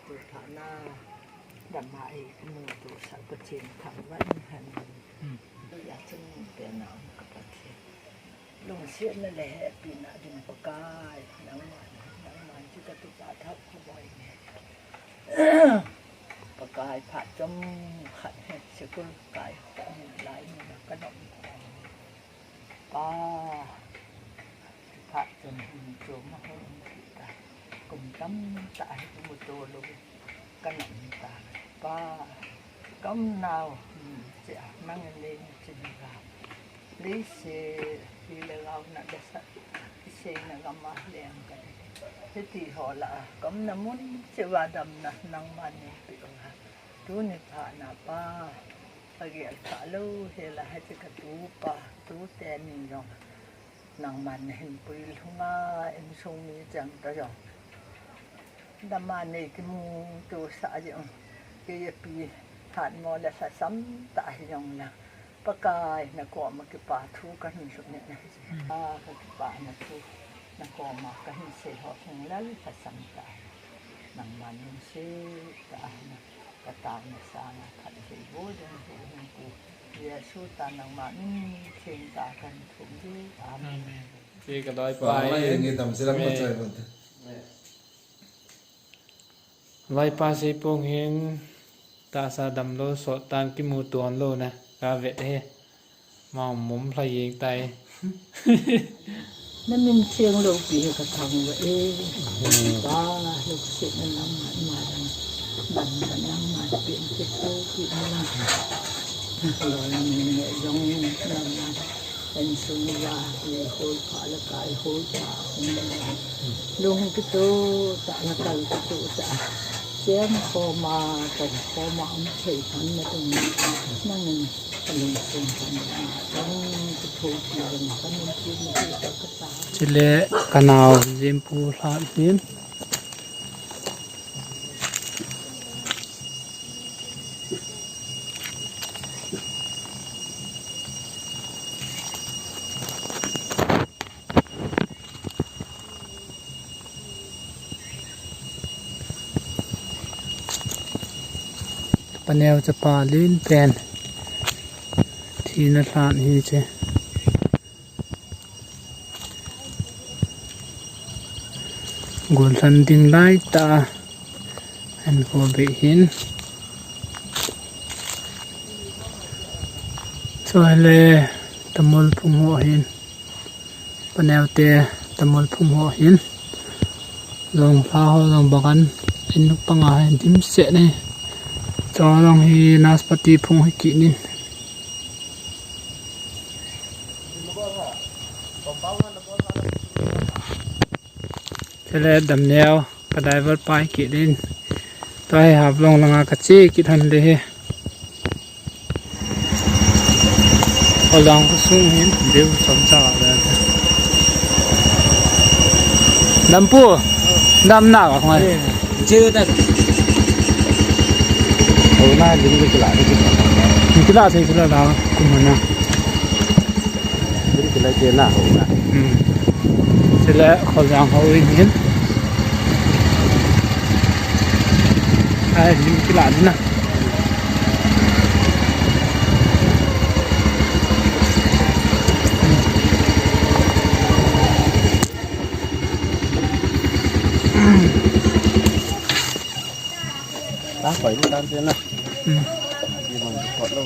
ตัวฐานาดำมาเอกมือตัวสักเชนทางวันหันอยากจะเป็นน้ำกับประเทศลงเสียนั่นแหละปีน่าดินประกายน้ำมันที่กระตุกตาทับเขาบ่อยเนี่ยประกายผัดจมขัดเห็ดเสกุลกายตั้งหลายมือกระดมป้าผัดจนหุ่นโจมมาให้cùng cắm tại một tô luôn cái nặng ta ba cắm nào sẽ mang lên trên gạo lấy xe đi là gạo nè cái xe là gạo mà đèn cái thế thì họ là cắm là muốn sẽ vào đầm nè năng man này bị là tú này thả nè ba cái thả lâu thì là hai cái tú ba tú tên mình rồi năng man này hình bự không em sung như chẳng ta rồiดำมาในกิมูตัวสายอย่างเกี่ยปีผ่านมอและซ้ำตายอย่างนะปากายนักก่อมาเก็บป่าทุกันสุดเนี่ยนะก็เก็บป่านักทุนักก่อมาก็เห็นเสียหอบอย่างแล้วซ้ำตายนังมันยังเสียตายนะกระตายนะสานะขัดเสียโบยังหูยังกูเรียสู้ตานังมันเชียงตากันถุงที่ตามที่กระดอยไปอย่างนี้ทำเสร็จแล้วก็ใส่หมดไว้ปาสิปงเฮงตาสาดำโลสดตานกิมูตัวโลนะกาเวทเฮมองมุมพลายเองไตนั่นมันเชียงโลกีกระทำว่าบ้าลูกศิษย์นั่นน้ำมันมาดันกันน้ำมันเปลี่ยนเจ้าที่นั่นลอยเนี่ยยองนั่นเป็นสุญญาเลยโหยขาละกายโหยขาลงกิโตตะละกายกิโตตะเสียงคอมาแต่คอมาไม่ใช่ทันนะตรงนี้นั่งตะลึงตึงกันต้องกิโตเพียงกันมันคิดมันจะกระตาเจเลกันเอาเจมพูลาดินปนแนวจะป่าลื่นแปลนที่นัดลานนี่เจกุลสันติงไล่ตาอันก็เบหินสวยเลยตะมลพุ่งหัวหินปนแนวเตะตะมลพุ่งหัวหินลงพาเขาลงบักันอินนุปังอาหินทิมเสนี่จอลองให้นาสปฏิพงให้กินนี่เจริญดำแนวกระไดวัดปลายกินนี่ตัวให้หับลงลังอากาศกิทันเลยพอลองก็สูงเห็นเดี๋ยวสมศักดิ์เลยดำปูดำหนักของมันชื่อแต่น่าจะมีกีฬาที่ดีมีกีฬาใช่กีฬาดาวกุมภานะนี่คืออะไรเจน่าผมนะเสร็จแล้วเขาจะเอาอีกนิดไอ้มีกีฬานี่นะตาข่อยนี่ตาเจน่าที่มันกอดเรา